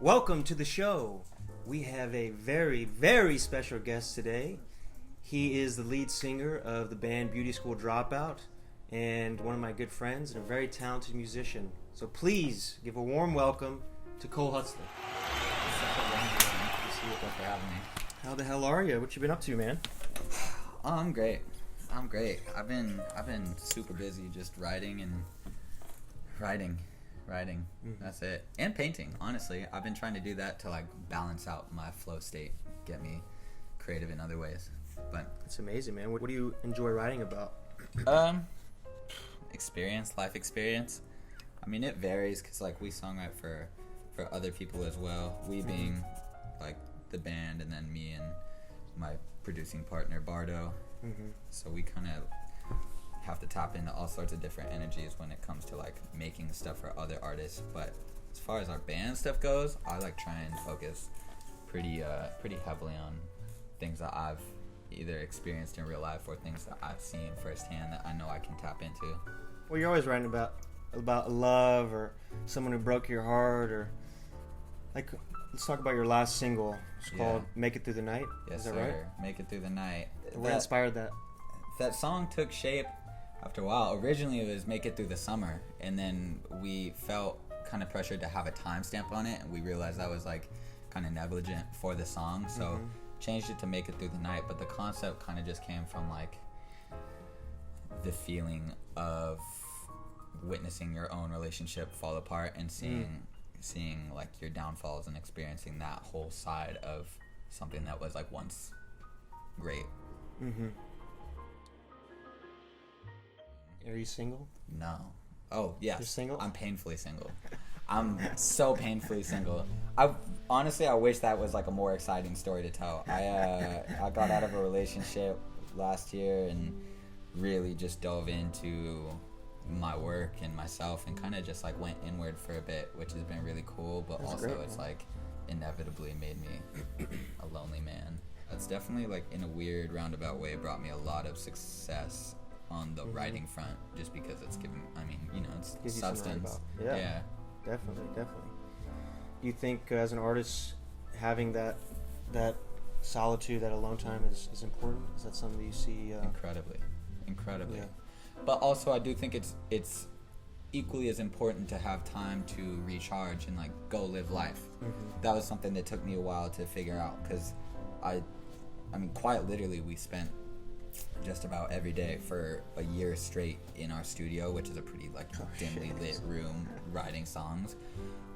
Welcome to the show. We have a very, very special guest today. He is the lead singer of the band Beauty School Dropout and one of my good friends and a very talented musician. So please give a warm welcome to Cole Hutzler. Thanks for having me. How the hell are you? What you been up to, man? Oh, I'm great. I've been super busy just writing. Mm-hmm. That's it. And painting, honestly. I've been trying to do that to like balance out my flow state, get me creative in other ways. But it's amazing, man. What do you enjoy writing about? life experience. I mean, it varies because like we songwrite for other people as well. We being like the band, and then me and my producing partner Bardo. Mm-hmm. So we kind of have to tap into all sorts of different energies when it comes to like making stuff for other artists. But as far as our band stuff goes, I like try and focus pretty heavily on things that I've either experienced in real life or things that I've seen firsthand that I know I can tap into. Well, you're always writing about love or someone who broke your heart, or like, let's talk about your last single. It's called Make It Through the Night. Yes, is that sir. right? Make It Through the Night. What inspired that? That song took shape after a while. Originally it was Make It Through the Summer, and then we felt kind of pressured to have a timestamp on it, and we realized that was like kind of negligent for the song, so changed it to Make It Through the Night. But the concept kind of just came from like the feeling of witnessing your own relationship fall apart and seeing like your downfalls and experiencing that whole side of something that was like once great. Are you single? No. Oh, yes. You're single? I'm painfully single. I'm so painfully single. I wish that was like a more exciting story to tell. I got out of a relationship last year and really just dove into my work and myself and kind of just like went inward for a bit, which has been really cool, but That's also great, it's man. like inevitably made me a lonely man. That's definitely like in a weird roundabout way brought me a lot of success on the writing front, just because it's given, I mean, you know, it's Gives you something to write substance. about. Yeah. Definitely. Do you think as an artist having that solitude, that alone time is important? Is that something that you see? Incredibly. Yeah. But also I do think it's equally as important to have time to recharge and like go live life. That was something that took me a while to figure out, because I mean quite literally we spent just about every day for a year straight in our studio, which is a pretty like dimly lit room, writing songs,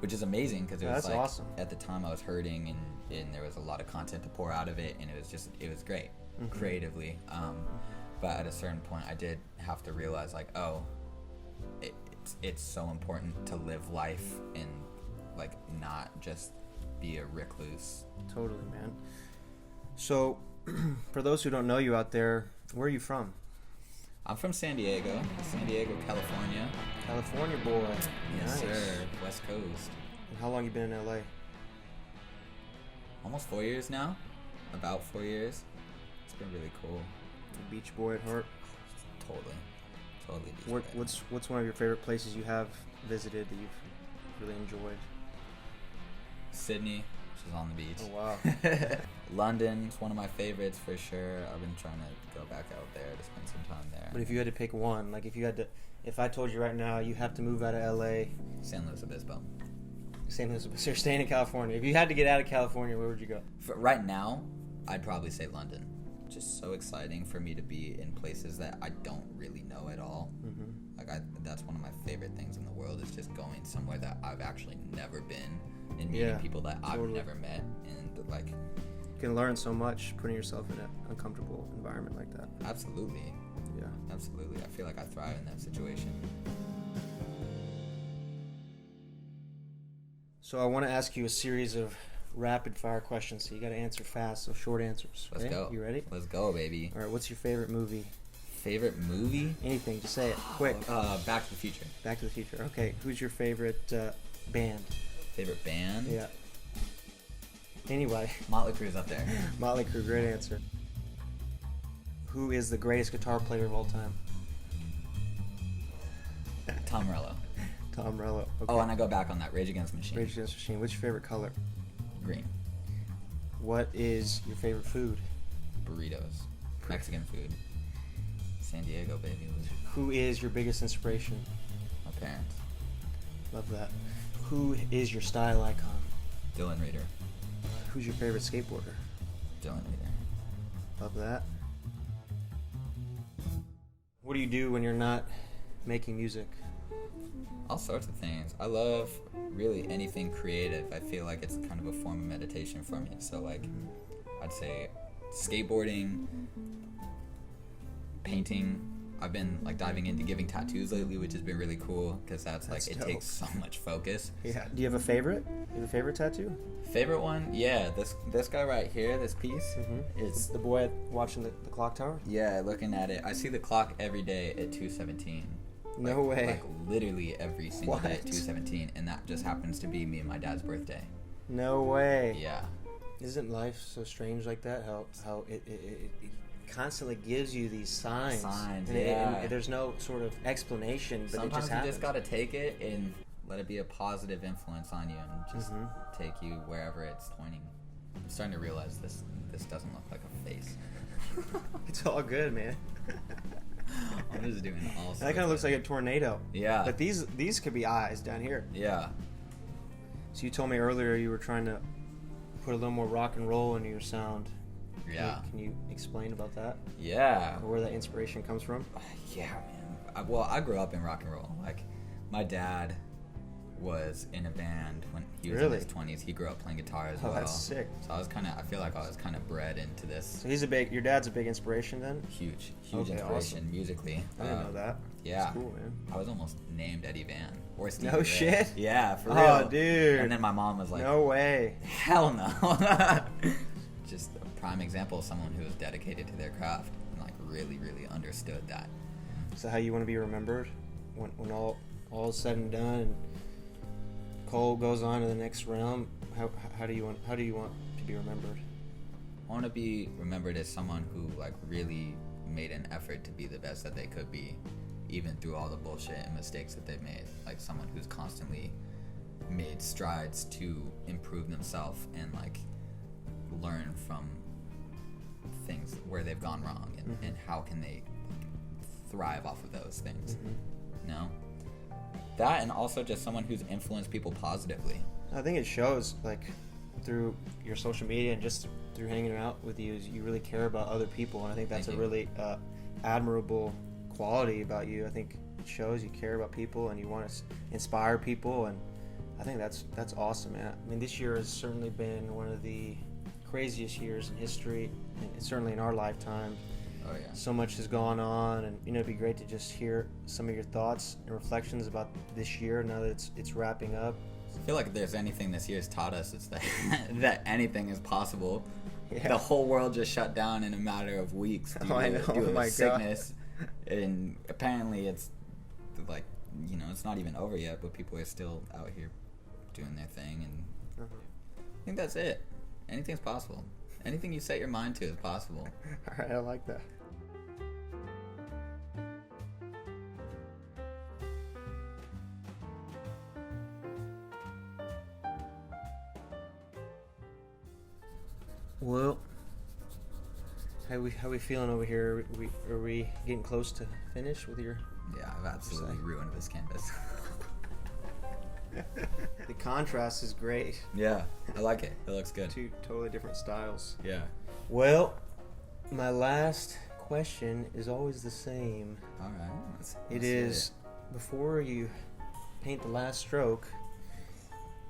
which is amazing because it was like awesome. At the time I was hurting and there was a lot of content to pour out of it, and it was great creatively. But at a certain point I did have to realize like, it's so important to live life and like not just be a recluse. Totally, man. So for those who don't know you out there, where are you from? I'm from San Diego, California. California boy. Yes, Nice. sir. West Coast. And how long you been in LA? Almost 4 years now. About 4 years. It's been really cool. Beach boy at heart. Totally beach boy. What's one of your favorite places you have visited that you've really enjoyed? Sydney, which is on the beach. Oh wow. London's one of my favorites for sure. I've been trying to go back out there to spend some time there. But if you had to pick one, like if I told you right now you have to move out of LA, San Luis Obispo. St. Louis, so you're staying in California. If you had to get out of California, where would you go? For right now, I'd probably say London. Just so exciting for me to be in places that I don't really know at all. Like that's one of my favorite things in the world, is just going somewhere that I've actually never been and meeting people that I've never met, and like you can learn so much putting yourself in an uncomfortable environment like that. Absolutely. Yeah. Absolutely. I feel like I thrive in that situation. So I want to ask you a series of rapid fire questions, so you got to answer fast, so short answers. Let's go. You ready? Let's go, baby. All right, what's your favorite movie? Favorite movie? Anything, just say it quick. Back to the Future. Back to the Future. Okay, who's your favorite band? Favorite band? Yeah. Anybody. Motley Crue's up there. Motley Crue, great answer. Who is the greatest guitar player of all time? Tom Morello. Tom Morello. Okay. Oh, and I go back on that Rage Against the Machine. Rage Against the Machine. What's your favorite color? Green. What is your favorite food? Burritos. Mexican food. San Diego, baby. Who is your biggest inspiration? My parents. Love that. Who is your style icon? Dylan Reader. Who's your favorite skateboarder? Dylan Reader. Love that. What do you do when you're not making music? All sorts of things. I love really anything creative. I feel like it's kind of a form of meditation for me. So like, I'd say skateboarding, painting. I've been like diving into giving tattoos lately, which has been really cool because that's like it dope. takes so much focus. Yeah. Do you have a favorite? You have a favorite tattoo? Favorite one? Yeah, this guy right here, this piece. It's the boy watching the clock tower? Yeah, looking at it. I see the clock every day at 2:17. No way. Like literally every single day at What? 2:17, and that just happens to be me and my dad's birthday. No way. Yeah. Isn't life so strange like that? How it constantly gives you these signs. Signs, and yeah. and there's no sort of explanation, but Sometimes it just happens. you just gotta take it and let it be a positive influence on you and just take you wherever it's pointing. I'm starting to realize this doesn't look like a face. It's all good, man. I'm just doing all sorts That kind of looks like a tornado. Yeah. But these could be eyes down here. Yeah. So you told me earlier you were trying to put a little more rock and roll into your sound. Yeah. Can you explain about that? Yeah. Or where that inspiration comes from? Yeah, man. I grew up in rock and roll. Like, my dad was in a band when he was Really? in his 20s. He grew up playing guitar as Oh, well. that's sick. So I feel like I was kind of bred into this. So your dad's a big inspiration then? Huge Okay, inspiration awesome. musically. I didn't know that. Yeah. That's cool, man. I was almost named Eddie Van or Stevie No Ray. shit? Yeah, for real. Oh, dude. And then my mom was like, No way. hell no. Just a prime example of someone who was dedicated to their craft and like really, really understood that. So how you want to be remembered when all is said and done and Cole goes on to the next realm? How do you want to be remembered? I want to be remembered as someone who like really made an effort to be the best that they could be, even through all the bullshit and mistakes that they've made. Like someone who's constantly made strides to improve themselves and like learn from things where they've gone wrong and how can they thrive off of those things. You know? That, and also just someone who's influenced people positively. I think it shows, like, through your social media and just through hanging out with you, is you really care about other people, and I think that's Thank a you. really admirable quality about you. I think it shows you care about people and you want to inspire people, and I think that's awesome, man. I mean, this year has certainly been one of the craziest years in history, and certainly in our lifetime. Oh yeah. So much has gone on, and it'd be great to just hear some of your thoughts and reflections about this year now that it's wrapping up. I feel like if there's anything this year's taught us, it's that that anything is possible. Yeah. The whole world just shut down in a matter of weeks due I to, know. due to Oh my a sickness, and apparently it's like, you know, it's not even over yet, but people are still out here doing their thing, and I think that's it. Anything's possible. Anything you set your mind to is possible. All right, I like that. Well, how we feeling over here? Are we getting close to finish with your? Yeah, I've absolutely ruined this canvas. The contrast is great. Yeah, I like it. It looks good. Two totally different styles. Yeah. Well, my last question is always the same. All right. It is, before you paint the last stroke,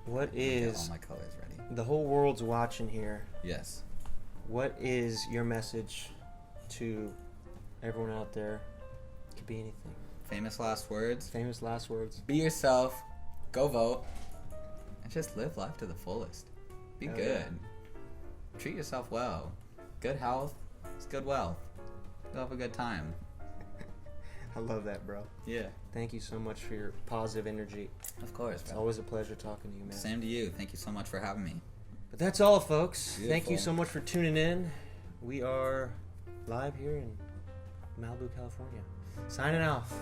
what Get is, all my colors ready. the whole world's watching here, Yes. what is your message to everyone out there? It could be anything. Famous last words. Famous last words. Be yourself. Go vote. And just live life to the fullest. Be Hell good. yeah. Treat yourself well. Good health is good wealth. You'll have a good time. I love that, bro. Yeah. Thank you so much for your positive energy. Of course, It's bro. always a pleasure talking to you, man. Same to you. Thank you so much for having me. But that's all, folks. Thank you Beautiful. so much for tuning in. We are live here in Malibu, California. Signing off.